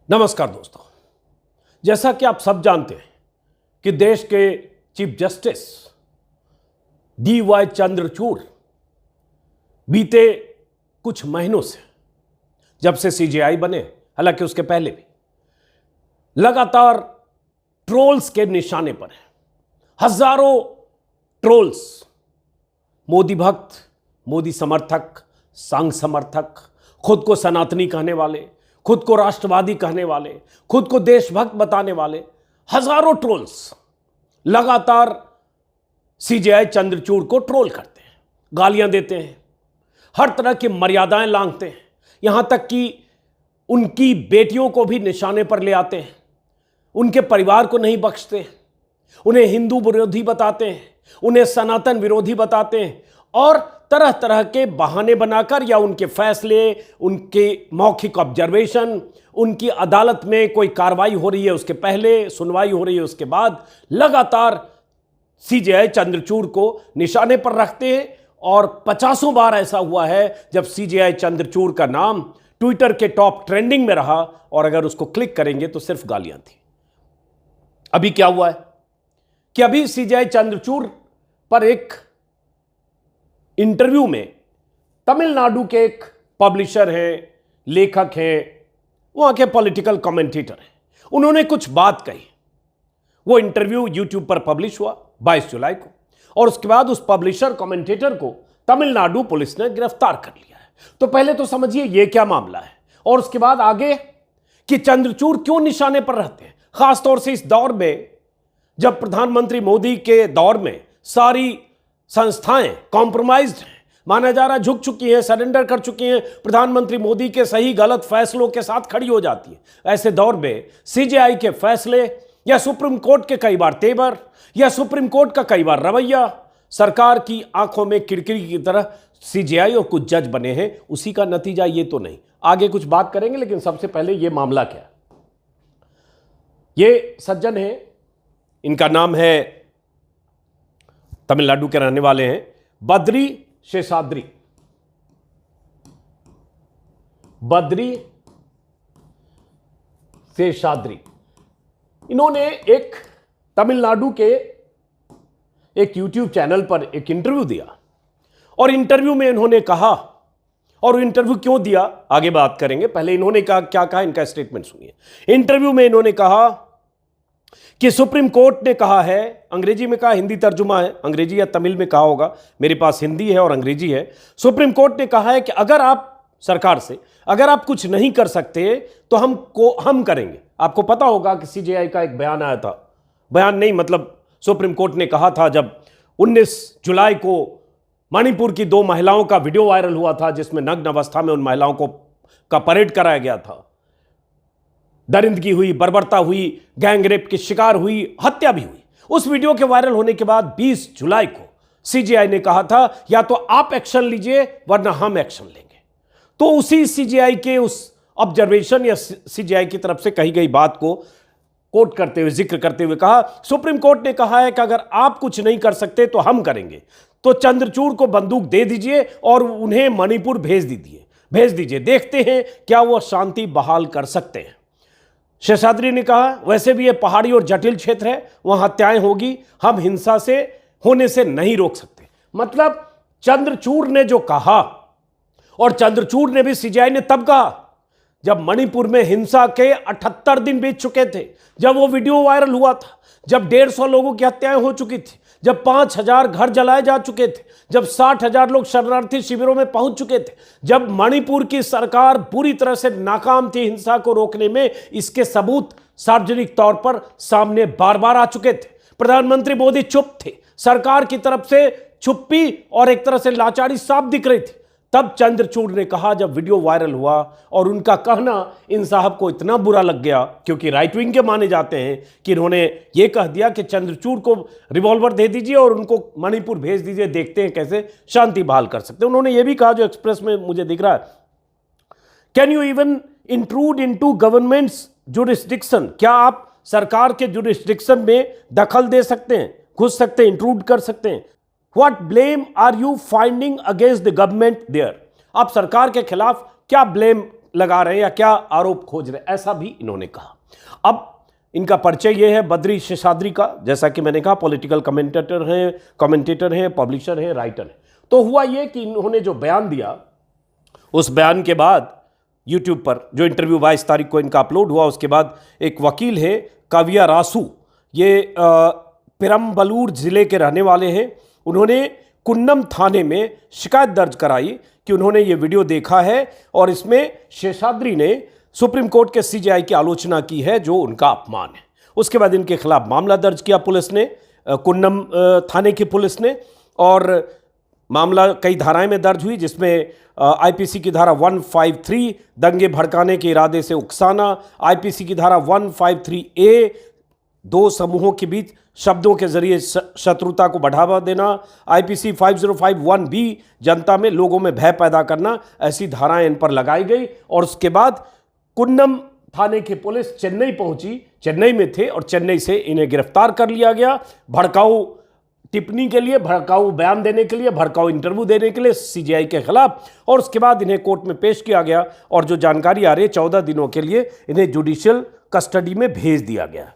नमस्कार दोस्तों, जैसा कि आप सब जानते हैं कि देश के चीफ जस्टिस DY चंद्रचूड़ बीते कुछ महीनों से, जब से CJI बने, हालांकि उसके पहले भी, लगातार ट्रोल्स के निशाने पर हैं। हजारों ट्रोल्स, मोदी भक्त, मोदी समर्थक, संघ समर्थक, खुद को सनातनी कहने वाले, खुद को राष्ट्रवादी कहने वाले, खुद को देशभक्त बताने वाले हजारों ट्रोल्स लगातार CJI चंद्रचूड़ को ट्रोल करते हैं, गालियां देते हैं, हर तरह की मर्यादाएं लांघते हैं, यहां तक कि उनकी बेटियों को भी निशाने पर ले आते हैं, उनके परिवार को नहीं बख्शते, उन्हें हिंदू विरोधी बताते हैं, उन्हें सनातन विरोधी बताते हैं और तरह तरह के बहाने बनाकर या उनके फैसले, उनके मौखिक ऑब्जर्वेशन, उनकी अदालत में कोई कार्रवाई हो रही है उसके पहले, सुनवाई हो रही है उसके बाद, लगातार CJI चंद्रचूड़ को निशाने पर रखते हैं। और 50 बार ऐसा हुआ है जब CJI चंद्रचूड़ का नाम ट्विटर के टॉप ट्रेंडिंग में रहा और अगर उसको क्लिक करेंगे तो सिर्फ गालियां थी। अभी क्या हुआ है कि अभी CJI चंद्रचूड़ पर एक इंटरव्यू में तमिलनाडु के एक पब्लिशर हैं, लेखक हैं, वहां के पॉलिटिकल कमेंटेटर हैं, उन्होंने कुछ बात कही। वो इंटरव्यू YouTube पर पब्लिश हुआ 22 जुलाई को और उसके बाद उस पब्लिशर कमेंटेटर को तमिलनाडु पुलिस ने गिरफ्तार कर लिया है। तो पहले तो समझिए ये क्या मामला है और उसके बाद आगे कि चंद्रचूड़ क्यों निशाने पर रहते हैं, खासतौर से इस दौर में जब प्रधानमंत्री मोदी के दौर में सारी संस्थाएं कॉम्प्रोमाइज्ड हैं, माना जा रहा झुक चुकी हैं, सरेंडर कर चुकी हैं, प्रधानमंत्री मोदी के सही गलत फैसलों के साथ खड़ी हो जाती है। ऐसे दौर में CJI के फैसले या सुप्रीम कोर्ट के कई बार तेवर या सुप्रीम कोर्ट का कई बार रवैया सरकार की आंखों में किरकिरी की तरह CJI और कुछ जज बने हैं, उसी का नतीजा ये तो नहीं। आगे कुछ बात करेंगे, लेकिन सबसे पहले ये मामला क्या है। ये सज्जन है, इनका नाम है, तमिलनाडु के रहने वाले हैं, बद्री शेषाद्री। बद्री शेषाद्री इन्होंने एक तमिलनाडु के एक YouTube चैनल पर एक इंटरव्यू दिया और इंटरव्यू में इन्होंने कहा, और इंटरव्यू क्यों दिया आगे बात करेंगे, पहले इन्होंने कहा, क्या कहा, इनका स्टेटमेंट सुनिए। इंटरव्यू में इन्होंने कहा कि सुप्रीम कोर्ट ने कहा है, अंग्रेजी में कहा, हिंदी तर्जुमा है, अंग्रेजी या तमिल में कहा होगा, मेरे पास हिंदी है और अंग्रेजी है। सुप्रीम कोर्ट ने कहा है कि अगर आप सरकार से अगर आप कुछ नहीं कर सकते तो हम करेंगे। आपको पता होगा कि CJI का एक बयान आया था, बयान नहीं मतलब सुप्रीम कोर्ट ने कहा था जब 19 जुलाई को मणिपुर की 2 महिलाओं का वीडियो वायरल हुआ था जिसमें नग्न अवस्था में उन महिलाओं का परेड कराया गया था, दरिंदगी हुई, बर्बरता हुई, गैंग रेप की शिकार हुई, हत्या भी हुई। उस वीडियो के वायरल होने के बाद 20 जुलाई को CJI ने कहा था या तो आप एक्शन लीजिए वरना हम एक्शन लेंगे। तो उसी CJI के उस ऑब्जर्वेशन या CJI की तरफ से कही गई बात को कोट करते हुए, जिक्र करते हुए कहा, सुप्रीम कोर्ट ने कहा है कि अगर आप कुछ नहीं कर सकते तो हम करेंगे, तो चंद्रचूड़ को बंदूक दे दीजिए और उन्हें मणिपुर भेज दीजिए, देखते हैं क्या वो शांति बहाल कर सकते हैं। शेषाद्री ने कहा, वैसे भी ये पहाड़ी और जटिल क्षेत्र है, वहां हत्याएं होगी, हम हिंसा से होने से नहीं रोक सकते। मतलब चंद्रचूड़ ने जो कहा, और चंद्रचूड़ ने भी CJI ने तब कहा जब मणिपुर में हिंसा के 78 दिन बीत चुके थे, जब वो वीडियो वायरल हुआ था, जब 150 लोगों की हत्याएं हो चुकी थी, जब 5000 घर जलाए जा चुके थे, जब 60,000 लोग शरणार्थी शिविरों में पहुंच चुके थे, जब मणिपुर की सरकार पूरी तरह से नाकाम थी हिंसा को रोकने में। इसके सबूत सार्वजनिक तौर पर सामने बार बार आ चुके थे। प्रधानमंत्री मोदी चुप थे, सरकार की तरफ से चुप्पी और एक तरह से लाचारी साफ दिख रही थी। तब चंद्रचूड़ ने कहा, जब वीडियो वायरल हुआ और उनका कहना इन साहब को इतना बुरा लग गया, क्योंकि राइट विंग के माने जाते हैं, कि इन्होंने ये कह दिया कि चंद्रचूड़ को रिवॉल्वर दे दीजिए और उनको मणिपुर भेज दीजिए, देखते हैं कैसे शांति बहाल कर सकते हैं। उन्होंने ये भी कहा, जो एक्सप्रेस में मुझे दिख रहा है, can you even intrude into governments jurisdiction, क्या आप सरकार के जुरिस्डिक्शन में दखल दे सकते हैं, घुस सकते हैं, इंट्रूड कर सकते हैं। What blame are you finding against the government there? आप सरकार के खिलाफ क्या ब्लेम लगा रहे हैं या क्या आरोप खोज रहे हैं, ऐसा भी इन्होंने कहा। अब इनका परिचय ये है बद्री शेषाद्री का, जैसा कि मैंने कहा पॉलिटिकल कमेंटेटर हैं, पब्लिशर हैं, राइटर हैं। तो हुआ ये कि इन्होंने जो बयान दिया, उस बयान के बाद यूट्यूब पर जो इंटरव्यू 22 तारीख को इनका अपलोड हुआ, उसके बाद एक वकील है काव्या रासू, ये पेरम्बलूर जिले के रहने वाले हैं। उन्होंने कुन्नम थाने में शिकायत दर्ज कराई कि उन्होंने ये वीडियो देखा है और इसमें शेषाद्री ने सुप्रीम कोर्ट के सीजेआई की आलोचना की है, जो उनका अपमान है। उसके बाद इनके खिलाफ मामला दर्ज किया पुलिस ने, कुन्नम थाने की पुलिस ने, और मामला कई धाराएं में दर्ज हुई, जिसमें आईपीसी की धारा 153 दंगे भड़काने के इरादे से उकसाना, आईपीसी की धारा 153A दो समूहों के बीच शब्दों के जरिए शत्रुता को बढ़ावा देना, आईपीसी 5051B जनता में लोगों में भय पैदा करना, ऐसी धाराएं इन पर लगाई गई। और उसके बाद कुन्नम थाने की पुलिस चेन्नई पहुंची, चेन्नई में थे और चेन्नई से इन्हें गिरफ्तार कर लिया गया भड़काऊ टिप्पणी के लिए, भड़काऊ बयान देने के लिए, भड़काऊ इंटरव्यू देने के लिए सीजेआई के खिलाफ। और उसके बाद इन्हें कोर्ट में पेश किया गया और जो जानकारी आ रही है 14 दिनों के लिए इन्हें जुडिशियल कस्टडी में भेज दिया गया।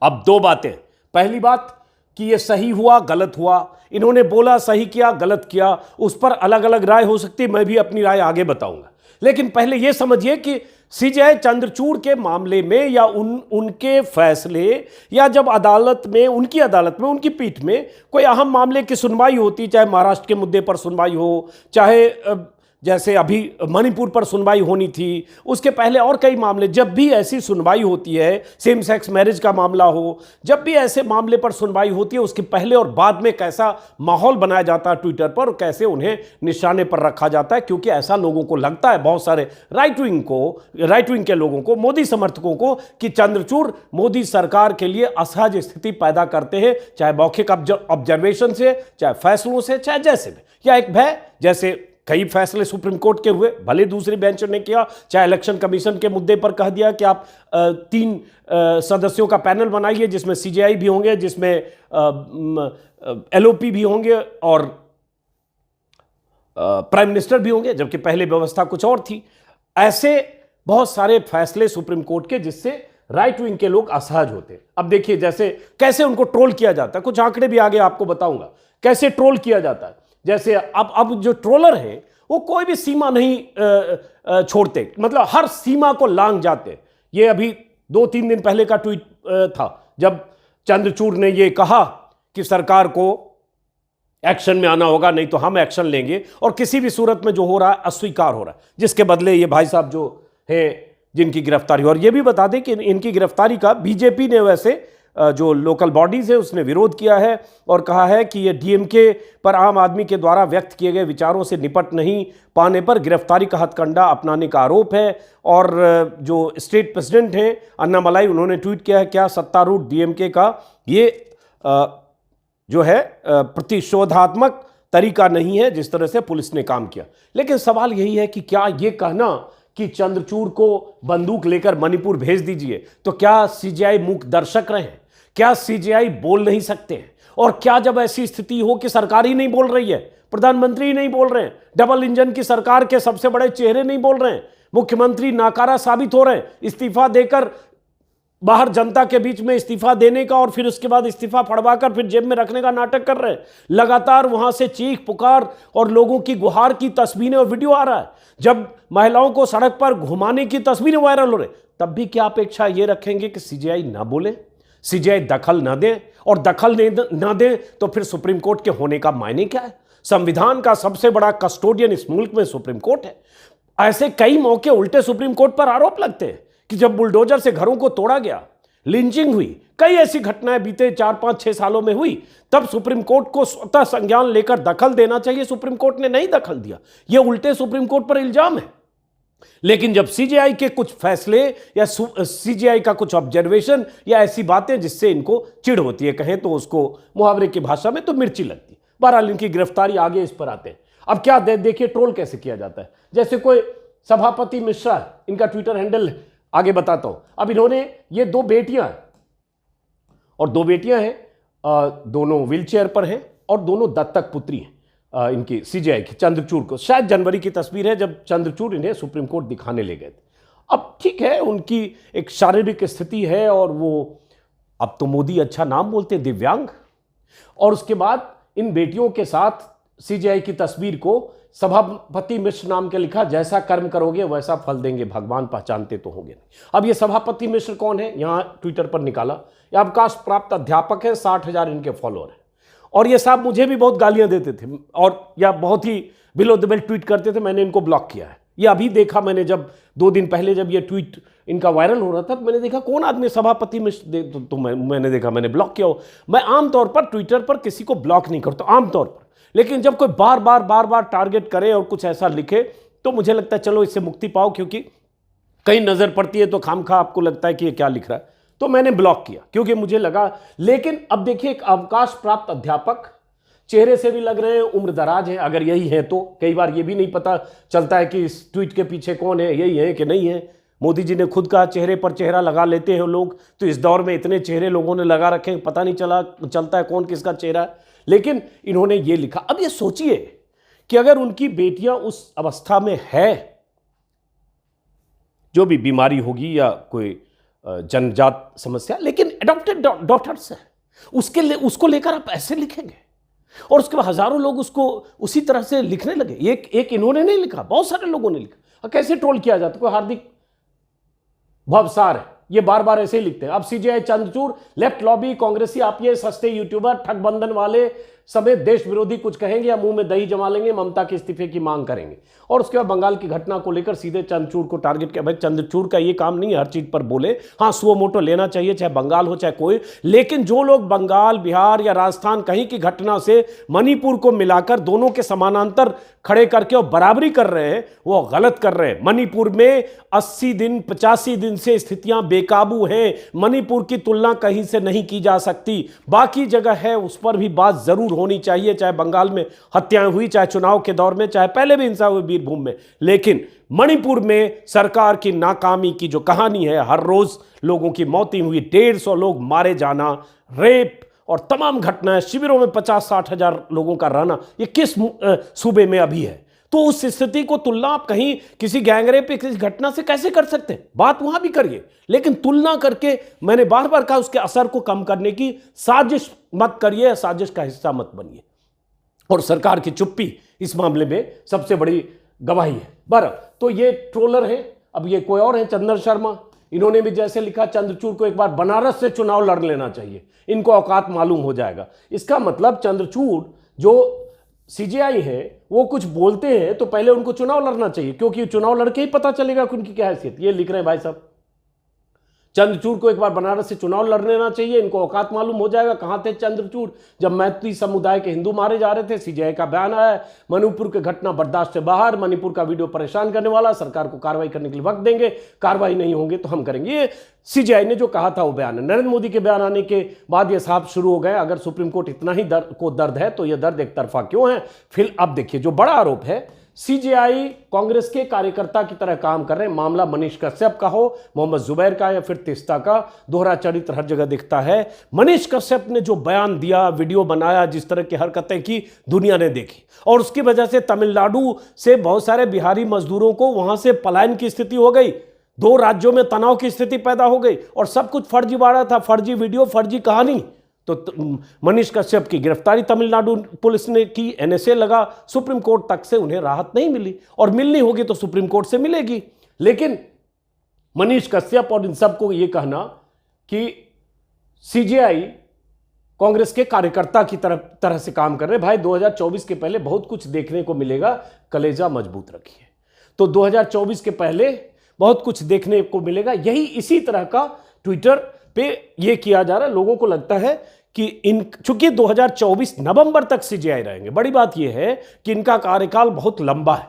अब दो बातें, पहली बात कि ये सही हुआ गलत हुआ, इन्होंने बोला सही किया गलत किया, उस पर अलग अलग राय हो सकती है, मैं भी अपनी राय आगे बताऊंगा। लेकिन पहले यह समझिए कि सीजेआई चंद्रचूड़ के मामले में या उनके फैसले या जब अदालत में, उनकी अदालत में, उनकी पीठ में कोई अहम मामले की सुनवाई होती, चाहे महाराष्ट्र के मुद्दे पर सुनवाई हो, चाहे जैसे अभी मणिपुर पर सुनवाई होनी थी, उसके पहले और कई मामले, जब भी ऐसी सुनवाई होती है, सेम सेक्स मैरिज का मामला हो, जब भी ऐसे मामले पर सुनवाई होती है, उसके पहले और बाद में कैसा माहौल बनाया जाता है ट्विटर पर और कैसे उन्हें निशाने पर रखा जाता है। क्योंकि ऐसा लोगों को लगता है, बहुत सारे राइट विंग के लोगों को, मोदी समर्थकों को, कि चंद्रचूड़ मोदी सरकार के लिए असहज स्थिति पैदा करते हैं, चाहे मौखिक ऑब्जर्वेशन से, चाहे फैसलों से, चाहे जैसे भी, या एक भय, जैसे कई फैसले सुप्रीम कोर्ट के हुए, भले दूसरी बेंच ने किया, चाहे इलेक्शन कमीशन के मुद्दे पर कह दिया कि आप 3 सदस्यों का पैनल बनाइए, जिसमें सीजेआई भी होंगे, जिसमें एलओपी भी होंगे और प्राइम मिनिस्टर भी होंगे, जबकि पहले व्यवस्था कुछ और थी। ऐसे बहुत सारे फैसले सुप्रीम कोर्ट के जिससे राइट विंग के लोग असहज होते। अब देखिए जैसे कैसे उनको ट्रोल किया जाता है, कुछ आंकड़े भी आगे आपको बताऊंगा कैसे ट्रोल किया जाता है। जैसे अब जो ट्रोलर हैं वो कोई भी सीमा नहीं छोड़ते, मतलब हर सीमा को लांघ जाते। ये अभी 2-3 दिन पहले का ट्वीट था, जब चंद्रचूड़ ने ये कहा कि सरकार को एक्शन में आना होगा, नहीं तो हम एक्शन लेंगे, और किसी भी सूरत में जो हो रहा है अस्वीकार हो रहा है, जिसके बदले ये भाई साहब जो है जिनकी गिरफ्तारी। और ये भी बता दें कि इनकी गिरफ्तारी का बीजेपी ने, वैसे जो लोकल बॉडीज है, उसने विरोध किया है और कहा है कि ये डीएमके पर आम आदमी के द्वारा व्यक्त किए गए विचारों से निपट नहीं पाने पर गिरफ्तारी का हथकंडा अपनाने का आरोप है। और जो स्टेट प्रेसिडेंट हैं अन्नामलाई, उन्होंने ट्वीट किया है, क्या सत्तारूढ़ डीएमके का ये जो है प्रतिशोधात्मक तरीका नहीं है जिस तरह से पुलिस ने काम किया। लेकिन सवाल यही है कि क्या ये कहना कि चंद्रचूड़ को बंदूक लेकर मणिपुर भेज दीजिए, तो क्या सीजेआई मूक दर्शक रहे? क्या सीजेआई बोल नहीं सकते हैं? और क्या जब ऐसी स्थिति हो कि सरकार ही नहीं बोल रही है, प्रधानमंत्री ही नहीं बोल रहे हैं, डबल इंजन की सरकार के सबसे बड़े चेहरे नहीं बोल रहे हैं, मुख्यमंत्री नाकारा साबित हो रहे हैं, इस्तीफा देकर बाहर जनता के बीच में इस्तीफा देने का और फिर उसके बाद इस्तीफा फड़वाकर फिर जेब में रखने का नाटक कर रहे हैं, लगातार वहां से चीख पुकार और लोगों की गुहार की तस्वीरें और वीडियो आ रहा है, जब महिलाओं को सड़क पर घुमाने की तस्वीरें वायरल हो रही, तब भी क्या अपेक्षा ये रखेंगे कि सीजेआई ना बोले, सीजेआई दखल ना दे? और दखल ना दे तो फिर सुप्रीम कोर्ट के होने का मायने क्या है? संविधान का सबसे बड़ा कस्टोडियन इस मुल्क में सुप्रीम कोर्ट है। ऐसे कई मौके उल्टे सुप्रीम कोर्ट पर आरोप लगते हैं कि जब बुलडोजर से घरों को तोड़ा गया, लिंचिंग हुई, कई ऐसी घटनाएं बीते 4-5-6 सालों में हुई, तब सुप्रीम कोर्ट को स्वतः संज्ञान लेकर दखल देना चाहिए। सुप्रीम कोर्ट ने नहीं दखल दिया, यह उल्टे सुप्रीम कोर्ट पर इल्जाम है। लेकिन जब सीजेआई के कुछ फैसले या सीजेआई का कुछ ऑब्जर्वेशन या ऐसी बातें जिससे इनको चिढ़ होती है, कहें तो उसको मुहावरे की भाषा में तो मिर्ची लगती है। बहरहाल इनकी गिरफ्तारी, आगे इस पर आते हैं। अब क्या देखिए ट्रोल कैसे किया जाता है। जैसे कोई सभापति मिश्रा, इनका ट्विटर हैंडल है, आगे बताता हूं। अब इन्होंने ये 2 बेटियां हैं और 2 बेटियां हैं, दोनों व्हीलचेयर पर हैं और दोनों दत्तक पुत्री हैं। इनकी सीजेआई की चंद्रचूड़ को, शायद जनवरी की तस्वीर है जब चंद्रचूड़ इन्हें सुप्रीम कोर्ट दिखाने ले गए थे। अब ठीक है, उनकी एक शारीरिक स्थिति है और वो, अब तो मोदी अच्छा नाम बोलते हैं, दिव्यांग। और उसके बाद इन बेटियों के साथ सीजेआई की तस्वीर को सभापति मिश्र नाम के लिखा, जैसा कर्म करोगे वैसा फल देंगे भगवान, पहचानते तो होंगे नहीं। अब ये सभापति मिश्र कौन है, यहां ट्विटर पर निकाला, ये अवकाश प्राप्त अध्यापक है, 60,000 इनके फॉलोअर हैं। और ये साहब मुझे भी बहुत गालियां देते थे और या बहुत ही बिलो द बेल्ट ट्वीट करते थे, मैंने इनको ब्लॉक किया है। ये अभी देखा मैंने, जब 2 दिन पहले जब ये ट्वीट इनका वायरल हो रहा था, तो मैंने देखा कौन आदमी सभापति मिश्र, तो मैंने देखा, मैंने ब्लॉक किया हो। मैं आमतौर पर ट्विटर पर किसी को ब्लॉक नहीं करता आमतौर पर, लेकिन जब कोई बार बार टारगेट करे और कुछ ऐसा लिखे तो मुझे लगता है चलो इससे मुक्ति पाओ, क्योंकि कहीं नजर पड़ती है तो खामखा आपको लगता है कि ये क्या लिख रहा है, तो मैंने ब्लॉक किया क्योंकि मुझे लगा। लेकिन अब देखिए, एक अवकाश प्राप्त अध्यापक, चेहरे से भी लग रहे हैं उम्र दराज है, अगर यही है तो कई बार ये भी नहीं पता चलता है कि इस ट्वीट के पीछे कौन है, यही है कि नहीं है। मोदी जी ने खुद कहा चेहरे पर चेहरा लगा लेते हैं लोग, तो इस दौर में इतने चेहरे लोगों ने लगा रखे हैं, पता नहीं चलता है कौन किसका चेहरा है। लेकिन इन्होंने ये लिखा। अब ये सोचिए कि अगर उनकी बेटियां उस अवस्था में है, जो भी बीमारी होगी या कोई जन्मजात समस्या, लेकिन एडॉप्टेड डॉटर्स है, उसको लेकर आप ऐसे लिखेंगे और उसके बाद हजारों लोग उसको उसी तरह से लिखने लगे। एक इन्होंने नहीं लिखा, बहुत सारे लोगों ने लिखा। कैसे ट्रोल किया जाता, कोई हार्दिक भवसार है, ये बार बार ऐसे ही लिखते हैं। अब सीजेआई चंद्रचूड़, लेफ्ट लॉबी, कांग्रेसी, आप ये सस्ते यूट्यूबर, ठग बंधन वाले समेत देश विरोधी कुछ कहेंगे या मुंह में दही जमा लेंगे, ममता के इस्तीफे की मांग करेंगे। और उसके बाद बंगाल की घटना को लेकर सीधे चंद्रचूड़ को टारगेट किया। भाई चंद्रचूड़ का ये काम नहीं है हर चीज पर बोले, हाँ सुओ मोटो लेना चाहिए, चाहे बंगाल हो चाहे कोई, लेकिन जो लोग बंगाल, बिहार या राजस्थान कहीं की घटना से मणिपुर को मिलाकर दोनों के समानांतर खड़े करके और बराबरी कर रहे हैं, वो गलत कर रहे हैं। मणिपुर में 80 दिन 85 दिन से स्थितियां बेकाबू हैं, मणिपुर की तुलना कहीं से नहीं की जा सकती। बाकी जगह है उस पर भी बात जरूर होनी चाहिए, चाहे बंगाल में हत्याएं हुई, चाहे चुनाव के दौर में, चाहे पहले भी हिंसा हुई बीरभूम में, लेकिन मणिपुर में सरकार की नाकामी की जो कहानी है, हर रोज लोगों की मौतें हुई, 150 लोग मारे जाना, रेप और तमाम घटनाएं, शिविरों में 50-60 हजार लोगों का रहना, ये किस सूबे में अभी है? तो उस स्थिति को तुलना आप कहीं किसी गैंगरेप पे किसी घटना से कैसे कर सकते हैं? बात वहां भी करिए, लेकिन तुलना करके, मैंने बार बार कहा, उसके असर को कम करने की साजिश मत करिए, साजिश का हिस्सा मत बनिए। और सरकार की चुप्पी इस मामले में सबसे बड़ी गवाही है। बरं, तो ये ट्रोलर हैं। अब ये कोई और है, चंदन शर्मा, इन्होंने भी जैसे लिखा, चंद्रचूड़ को एक बार बनारस से चुनाव लड़ लेना चाहिए, इनको औकात मालूम हो जाएगा। इसका मतलब चंद्रचूड़ जो सीजेआई है वो कुछ बोलते हैं तो पहले उनको चुनाव लड़ना चाहिए, क्योंकि चुनाव लड़के ही पता चलेगा कि उनकी क्या हैसियत। ये लिख रहे हैं भाई साहब, चंद्रचूड़ को एक बार बनारस से चुनाव लड़ लेना चाहिए, इनको औकात मालूम हो जाएगा। कहां थे चंद्रचूड़ जब मैत्री समुदाय के हिंदू मारे जा रहे थे? सीजेआई का बयान आया, मणिपुर की घटना बर्दाश्त से बाहर, मणिपुर का वीडियो परेशान करने वाला, सरकार को कार्रवाई करने के लिए वक्त देंगे, कार्रवाई नहीं होंगे तो हम करेंगे। ये सीजेआई ने जो कहा था वो बयान है। नरेंद्र मोदी के बयान आने के बाद ये साहब शुरू हो गए, अगर सुप्रीम कोर्ट इतना ही दर्द है तो यह दर्द एक तरफा क्यों है? फिर अब देखिए, जो बड़ा आरोप है, सीजेआई कांग्रेस के कार्यकर्ता की तरह काम कर रहे हैं। मामला मनीष कश्यप का हो, मोहम्मद जुबैर का या फिर तिस्ता का, दोहरा चरित्र हर जगह दिखता है। मनीष कश्यप ने जो बयान दिया, वीडियो बनाया, जिस तरह की हरकतें की, दुनिया ने देखी, और उसकी वजह से तमिलनाडु से बहुत सारे बिहारी मजदूरों को वहां से पलायन की स्थिति हो गई, 2 राज्यों में तनाव की स्थिति पैदा हो गई, और सब कुछ फर्जीवाड़ा था, फर्जी वीडियो, फर्जी कहानी। तो मनीष कश्यप की गिरफ्तारी तमिलनाडु पुलिस ने की, एनएसए लगा, सुप्रीम कोर्ट तक से उन्हें राहत नहीं मिली, और मिलनी होगी तो सुप्रीम कोर्ट से मिलेगी। लेकिन मनीष कश्यप और इन सबको यह कहना कि सीजेआई कांग्रेस के कार्यकर्ता की तरह से काम कर रहे, भाई 2024 के पहले बहुत कुछ देखने को मिलेगा, कलेजा मजबूत रखिए। तो 2024 के पहले बहुत कुछ देखने को मिलेगा। यही इसी तरह का ट्विटर पे ये किया जा रहा है। लोगों को लगता है कि चूंकि 2024 नवंबर तक सीजेआई रहेंगे, बड़ी बात यह है कि इनका कार्यकाल बहुत लंबा है,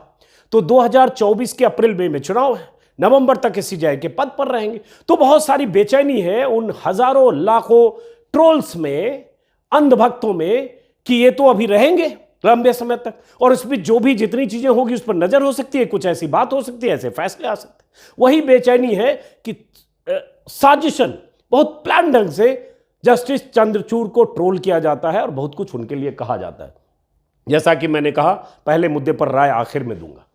तो 2024 के अप्रैल मई में चुनाव है, नवंबर तक सीजेआई के पद पर रहेंगे। तो बहुत सारी बेचैनी है उन हजारों लाखों ट्रोल्स में, अंधभक्तों में, कि ये तो अभी रहेंगे लंबे समय तक, और इसमें जो भी जितनी चीजें होगी उस पर नजर हो सकती है, कुछ ऐसी बात हो सकती है, ऐसे फैसले आ सकते हैं। वही बेचैनी है कि साजिशन, बहुत प्लान ढंग से जस्टिस चंद्रचूड़ को ट्रोल किया जाता है और बहुत कुछ उनके लिए कहा जाता है। जैसा कि मैंने कहा, पहले मुद्दे पर राय आखिर में दूंगा।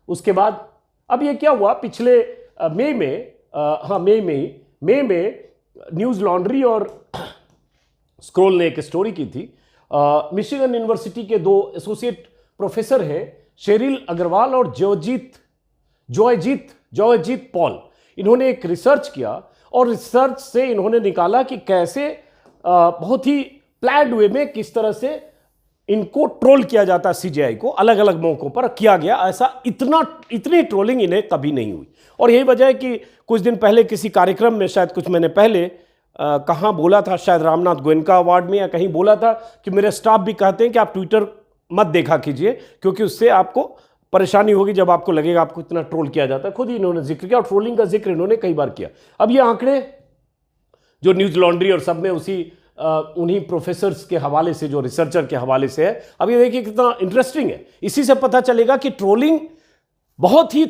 उसके बाद अब ये क्या हुआ, पिछले मई में न्यूज़ लॉन्ड्री और स्क्रोल ने एक स्टोरी की थी। मिशिगन यूनिवर्सिटी के 2 एसोसिएट प्रोफेसर हैं, शेरिल अग्रवाल और जॉयजीत पॉल। इन्होंने एक रिसर्च किया और रिसर्च से इन्होंने निकाला कि कैसे बहुत ही प्लान्ड वे में किस तरह से इनको ट्रोल किया जाता है। सीजेआई को अलग अलग मौकों पर किया गया, ऐसा इतनी ट्रोलिंग इन्हें कभी नहीं हुई। और यही वजह है कि कुछ दिन पहले किसी कार्यक्रम में, शायद कुछ महीने पहले, कहाँ बोला था, शायद रामनाथ गोयनका अवार्ड में या कहीं बोला था कि मेरे स्टाफ भी कहते हैं कि आप ट्विटर मत देखा कीजिए, क्योंकि उससे आपको परेशानी होगी जब आपको लगेगा आपको इतना ट्रोल किया जाता है। खुद ही इन्होंने जिक्र किया और ट्रोलिंग का जिक्र इन्होंने कई बार किया। अब ये आंकड़े जो न्यूज़ लॉन्ड्री और सब में उन्हीं प्रोफेसर्स के हवाले से, जो रिसर्चर के हवाले से है, अब ये देखिए कितना इंटरेस्टिंग है। इसी से पता चलेगा कि ट्रोलिंग बहुत ही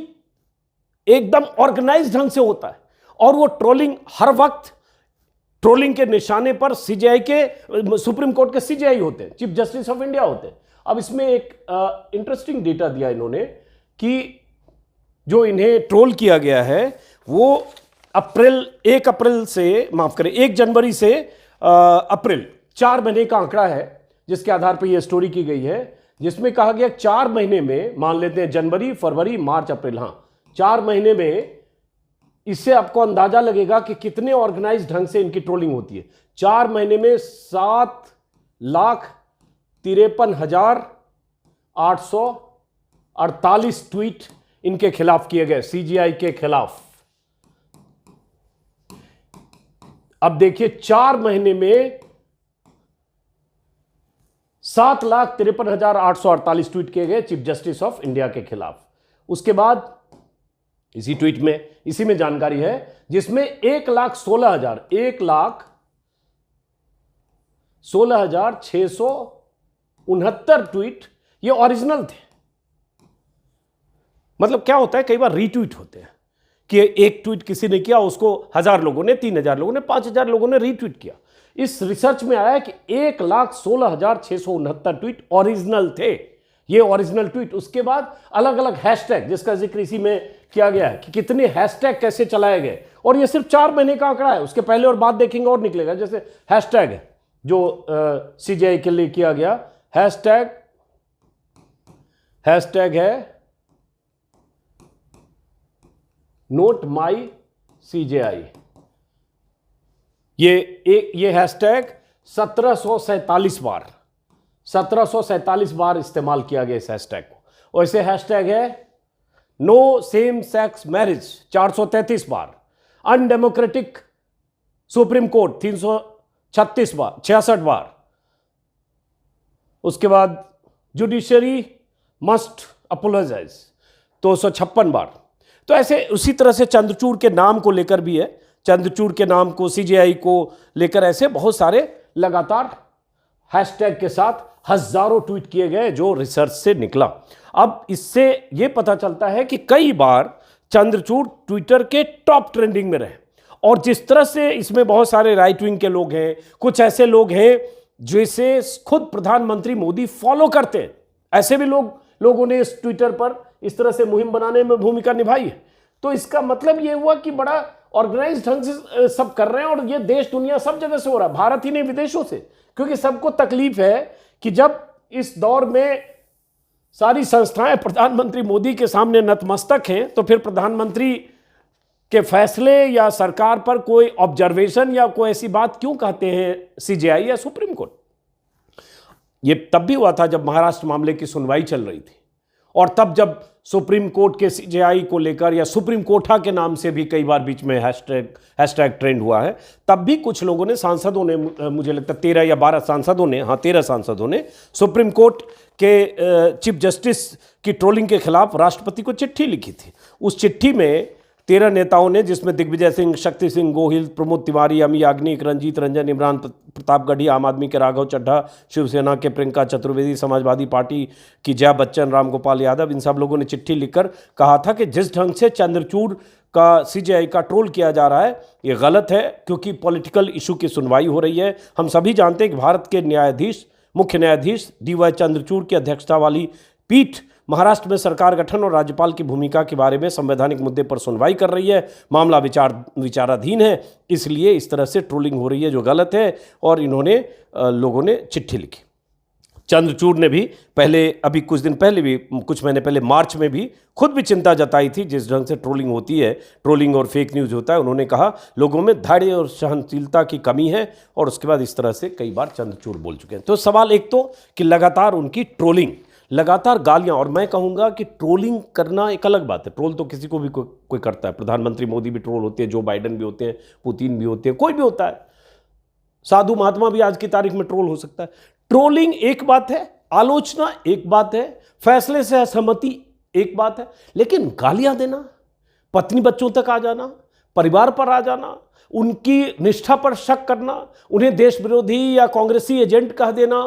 एकदम ऑर्गेनाइज्ड ढंग से होता है और वो ट्रोलिंग हर वक्त ट्रोलिंग के निशाने पर सीजेआई के, सुप्रीम कोर्ट के सीजेआई होते हैं, चीफ जस्टिस ऑफ इंडिया होते हैं। अब इसमें एक इंटरेस्टिंग डेटा दिया इन्होंने कि जो इन्हें ट्रोल किया गया है वो 1 जनवरी से अप्रैल 4 महीने का आंकड़ा है, जिसके आधार पर यह स्टोरी की गई है, जिसमें कहा गया 4 महीने में, मान लेते हैं जनवरी, फरवरी, मार्च, अप्रैल, हाँ 4 महीने में, इससे आपको अंदाजा लगेगा कि कितने ऑर्गेनाइज्ड ढंग से इनकी ट्रोलिंग होती है। 4 महीने में 7,53,848 ट्वीट इनके खिलाफ किए गए, सीजीआई के खिलाफ। अब देखिए 4 महीने में 7,53,848 ट्वीट किए गए चीफ जस्टिस ऑफ इंडिया के खिलाफ। उसके बाद इसी में जानकारी है, जिसमें 1,16,669 ट्वीट ये ओरिजिनल थे। मतलब क्या होता है, कई बार रीट्वीट होते हैं कि एक ट्वीट किसी ने किया, उसको 1000 लोगों ने, 3000 लोगों ने, 5000 लोगों ने रीट्वीट किया। इस रिसर्च में आया कि 1,16,669 ट्वीट ओरिजिनल थे, ये ओरिजिनल ट्वीट। उसके बाद अलग अलग हैशटैग, जिसका जिक्र इसी में किया गया है कि कितने हैशटैग कैसे चलाए गए, और ये सिर्फ 4 महीने का आंकड़ा है। उसके पहले और बाद देखेंगे और निकलेगा। जैसे हैशटैग है जो सीजेआई के लिए किया गया, हैशटैग है नोट माई सीजेआई। ये हैशटैग 1747 बार इस्तेमाल किया गया इस हैशटैग को। वैसे हैशटैग है नो सेम सेक्स मैरिज 433 बार, अनडेमोक्रेटिक सुप्रीम कोर्ट 66 बार। उसके बाद जुडिशरी मस्ट अपोलोजाइज 256 बार। तो ऐसे उसी तरह से चंद्रचूड़ के नाम को लेकर भी है, चंद्रचूड़ के नाम को, सीजेआई को लेकर ऐसे बहुत सारे लगातार हैशटैग के साथ हजारों ट्वीट किए गए, जो रिसर्च से निकला। अब इससे यह पता चलता है कि कई बार चंद्रचूड़ ट्विटर के टॉप ट्रेंडिंग में रहे, और जिस तरह से इसमें बहुत सारे राइट विंग के लोग हैं, कुछ ऐसे लोग हैं जिसे खुद प्रधानमंत्री मोदी फॉलो करते हैं, ऐसे भी लोगों ने इस ट्विटर पर इस तरह से मुहिम बनाने में भूमिका निभाई है। तो इसका मतलब यह हुआ कि बड़ा ऑर्गेनाइज्ड ढंग से सब कर रहे हैं, और ये देश दुनिया सब जगह से हो रहा है, भारत ही नहीं विदेशों से, क्योंकि सबको तकलीफ है कि जब इस दौर में सारी संस्थाएं प्रधानमंत्री मोदी के सामने नतमस्तक हैं, तो फिर प्रधानमंत्री के फैसले या सरकार पर कोई ऑब्जर्वेशन या कोई ऐसी बात क्यों कहते हैं सीजेआई या सुप्रीम कोर्ट। ये तब भी हुआ था जब महाराष्ट्र मामले की सुनवाई चल रही थी, और तब जब सुप्रीम कोर्ट के सीजेआई को लेकर या सुप्रीम कोठा के नाम से भी कई बार बीच में हैशटैग ट्रेंड हुआ है, तब भी कुछ लोगों ने, सांसदों ने, मुझे लगता है 13 या 12 सांसदों ने, हाँ 13 सांसदों ने सुप्रीम कोर्ट के चीफ जस्टिस की ट्रोलिंग के खिलाफ राष्ट्रपति को चिट्ठी लिखी थी। उस चिट्ठी में 13 नेताओं ने, जिसमें दिग्विजय सिंह, शक्ति सिंह गोहिल, प्रमोद तिवारी, अमी याग्निक, रंजीत रंजन, इमरान प्रतापगढ़ी, आम आदमी के राघव चड्ढा, शिवसेना के प्रियंका चतुर्वेदी, समाजवादी पार्टी की जया बच्चन, रामगोपाल यादव, इन सब लोगों ने चिट्ठी लिखकर कहा था कि जिस ढंग से चंद्रचूड़ का, सीजेआई का ट्रोल किया जा रहा है, ये गलत है, क्योंकि पॉलिटिकल इशू की सुनवाई हो रही है। हम सभी जानते हैं कि भारत के न्यायाधीश मुख्य न्यायाधीश DY चंद्रचूड़ की अध्यक्षता वाली पीठ महाराष्ट्र में सरकार गठन और राज्यपाल की भूमिका के बारे में संवैधानिक मुद्दे पर सुनवाई कर रही है। मामला विचाराधीन है, इसलिए इस तरह से ट्रोलिंग हो रही है जो गलत है। और इन्होंने लोगों ने चिट्ठी लिखी। चंद्रचूड़ ने भी अभी कुछ महीने पहले मार्च में भी खुद भी चिंता जताई थी जिस ढंग से ट्रोलिंग होती है, ट्रोलिंग और फेक न्यूज़ होता है। उन्होंने कहा लोगों में धैर्य और सहनशीलता की कमी है, और उसके बाद इस तरह से कई बार चंद्रचूड़ बोल चुके हैं। तो सवाल एक तो कि लगातार उनकी ट्रोलिंग, लगातार गालियां, और मैं कहूँगा कि ट्रोलिंग करना एक अलग बात है। ट्रोल तो किसी को भी कोई करता है। प्रधानमंत्री मोदी भी ट्रोल होते हैं, जो बाइडेन भी होते हैं, पुतिन भी होते हैं, कोई भी होता है। साधु महात्मा भी आज की तारीख में ट्रोल हो सकता है। ट्रोलिंग एक बात है, आलोचना एक बात है, फैसले से असहमति एक बात है, लेकिन गालियां देना, पत्नी बच्चों तक आ जाना, परिवार पर आ जाना, उनकी निष्ठा पर शक करना, उन्हें देश विरोधी या कांग्रेसी एजेंट कह देना,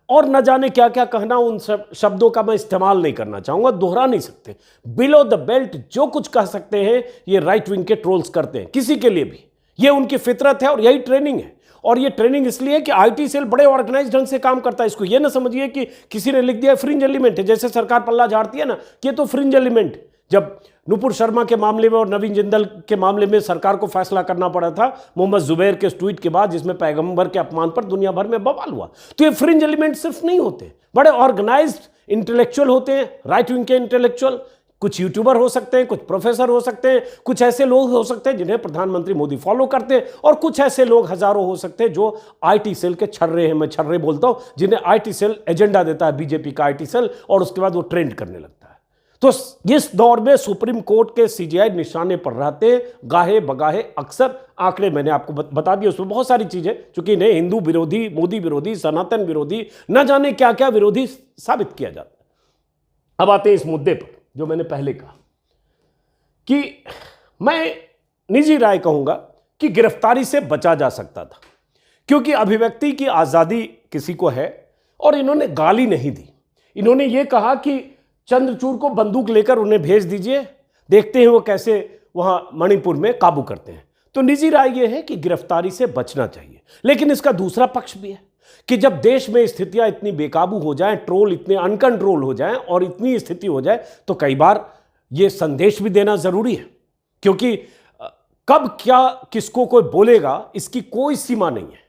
और न जाने क्या क्या कहना, उन शब्दों का मैं इस्तेमाल नहीं करना चाहूंगा, दोहरा नहीं सकते। बिलो द बेल्ट जो कुछ कह सकते हैं ये राइट विंग के ट्रोल्स करते हैं, किसी के लिए भी। ये उनकी फितरत है और यही ट्रेनिंग है। और ये ट्रेनिंग इसलिए है कि IT सेल बड़े ऑर्गेनाइज ढंग से काम करता है। इसको ये ना समझिए कि किसी ने लिख दिया फ्रिंज एलिमेंट है, जैसे सरकार पल्ला झाड़ती है ना कि ये तो फ्रिंज एलिमेंट। जब नुपुर शर्मा के मामले में और नवीन जिंदल के मामले में सरकार को फैसला करना पड़ा था मोहम्मद जुबैर के ट्वीट के बाद, जिसमें पैगंबर के अपमान पर दुनिया भर में बवाल हुआ, तो ये फ्रिंज एलिमेंट सिर्फ नहीं होते, बड़े ऑर्गेनाइज्ड इंटेलेक्चुअल होते हैं, राइट विंग के इंटेलेक्चुअल। कुछ यूट्यूबर हो सकते हैं, कुछ प्रोफेसर हो सकते हैं, कुछ ऐसे लोग हो सकते हैं जिन्हें प्रधानमंत्री मोदी फॉलो करते हैं, और कुछ ऐसे लोग हजारों हो सकते हैं जो IT सेल के छर्रे हैं, मैं छर्रे बोलता हूं, जिन्हें IT सेल एजेंडा देता है, बीजेपी का IT सेल, और उसके बाद वो ट्रेंड करने लगता है। तो इस दौर में सुप्रीम कोर्ट के CJI निशाने पर रहते, गाहे बगाहे अक्सर आंकड़े मैंने आपको बता दिए, उसमें बहुत सारी चीजें, चूंकि इन्हें हिंदू विरोधी, मोदी विरोधी, सनातन विरोधी, न जाने क्या क्या विरोधी साबित किया जाता है। अब आते हैं इस मुद्दे पर जो मैंने पहले कहा कि मैं निजी राय कहूंगा कि गिरफ्तारी से बचा जा सकता था, क्योंकि अभिव्यक्ति की आजादी किसी को है, और इन्होंने गाली नहीं दी। इन्होंने ये कहा कि चंद्रचूड़ को बंदूक लेकर उन्हें भेज दीजिए, देखते हैं वो कैसे वहां मणिपुर में काबू करते हैं। तो निजी राय यह है कि गिरफ्तारी से बचना चाहिए। लेकिन इसका दूसरा पक्ष भी है कि जब देश में स्थितियां इतनी बेकाबू हो जाएं, ट्रोल इतने अनकंट्रोल हो जाएं और इतनी स्थिति हो जाए, तो कई बार यह संदेश भी देना जरूरी है, क्योंकि कब क्या किसको कोई बोलेगा इसकी कोई सीमा नहीं है।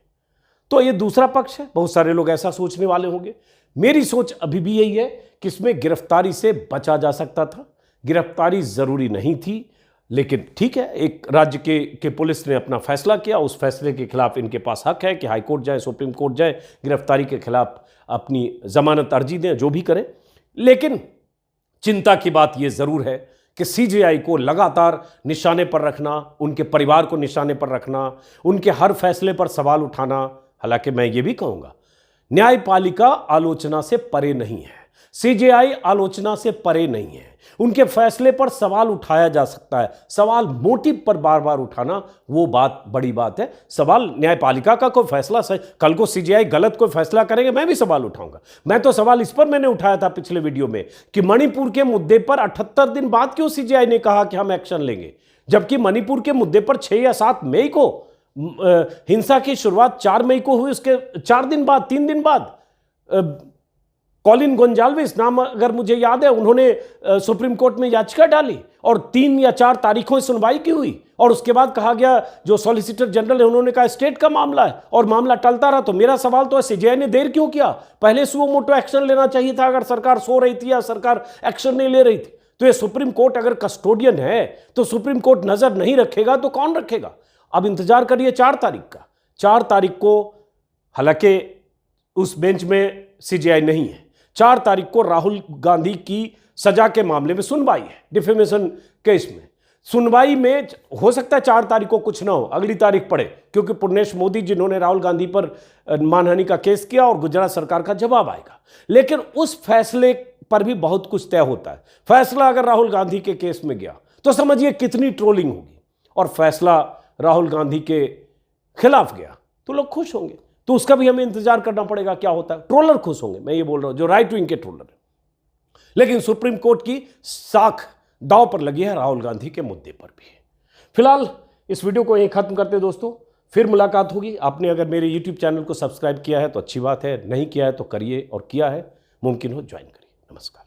तो यह दूसरा पक्ष है। बहुत सारे लोग ऐसा सोचने वाले होंगे। मेरी सोच अभी भी यही है कि इसमें गिरफ्तारी से बचा जा सकता था, गिरफ्तारी जरूरी नहीं थी। लेकिन ठीक है, एक राज्य के पुलिस ने अपना फैसला किया, उस फैसले के खिलाफ इनके पास हक है कि हाई कोर्ट जाए, सुप्रीम कोर्ट जाए, गिरफ्तारी के खिलाफ अपनी जमानत अर्जी दें, जो भी करें। लेकिन चिंता की बात यह जरूर है कि CJI को लगातार निशाने पर रखना, उनके परिवार को निशाने पर रखना, उनके हर फैसले पर सवाल उठाना। हालांकि मैं ये भी कहूंगा, न्यायपालिका आलोचना से परे नहीं है, CJI आलोचना से परे नहीं है। उनके फैसले पर सवाल उठाया जा सकता है, सवाल मोटिव पर बार बार उठाना वो बात बड़ी बात है। सवाल न्यायपालिका का कोई फैसला सही, कल को CJI गलत कोई फैसला करेंगे, मैं भी सवाल उठाऊंगा। मैं तो सवाल इस पर मैंने उठाया था पिछले वीडियो में कि मणिपुर के मुद्दे पर 78 दिन बाद क्यों CJI ने कहा कि हम एक्शन लेंगे, जबकि मणिपुर के मुद्दे पर 6 या 7 मई को हिंसा की शुरुआत 4 मई को हुई, उसके 4 दिन बाद, 3 दिन बाद कॉलिन गोंजाल्विस नाम अगर मुझे याद है, उन्होंने सुप्रीम कोर्ट में याचिका डाली और 3 या 4 तारीखों सुनवाई की हुई, और उसके बाद कहा गया, जो सॉलिसिटर जनरल है उन्होंने कहा स्टेट का मामला है, और मामला टलता रहा। तो मेरा सवाल तो है, CJI ने देर क्यों किया? पहले सुओ मोटो एक्शन लेना चाहिए था अगर सरकार सो रही थी या सरकार एक्शन नहीं ले रही थी। तो ये सुप्रीम कोर्ट अगर कस्टोडियन है तो सुप्रीम कोर्ट नजर नहीं रखेगा तो कौन रखेगा? अब इंतजार करिए 4 तारीख का। 4 तारीख को, हालांकि उस बेंच में CJI नहीं है, 4 तारीख को राहुल गांधी की सजा के मामले में सुनवाई है, डिफेमेशन केस में। सुनवाई में हो सकता है 4 तारीख को कुछ ना हो, अगली तारीख पड़े, क्योंकि पुर्णेश मोदी जिन्होंने राहुल गांधी पर मानहानि का केस किया और गुजरात सरकार का जवाब आएगा। लेकिन उस फैसले पर भी बहुत कुछ तय होता है। फैसला अगर राहुल गांधी के केस में गया तो समझिए कितनी ट्रोलिंग होगी, और फैसला राहुल गांधी के खिलाफ गया तो लोग खुश होंगे। तो उसका भी हमें इंतजार करना पड़ेगा क्या होता है। ट्रोलर खुश होंगे, मैं ये बोल रहा हूं, जो राइट विंग के ट्रोलर है। लेकिन सुप्रीम कोर्ट की साख दांव पर लगी है राहुल गांधी के मुद्दे पर भी। फिलहाल इस वीडियो को यहीं खत्म करते हैं दोस्तों। फिर मुलाकात होगी। आपने अगर मेरे यूट्यूब चैनल को सब्सक्राइब किया है तो अच्छी बात है, नहीं किया है तो करिए, और किया है मुमकिन हो ज्वाइन करिए। नमस्कार।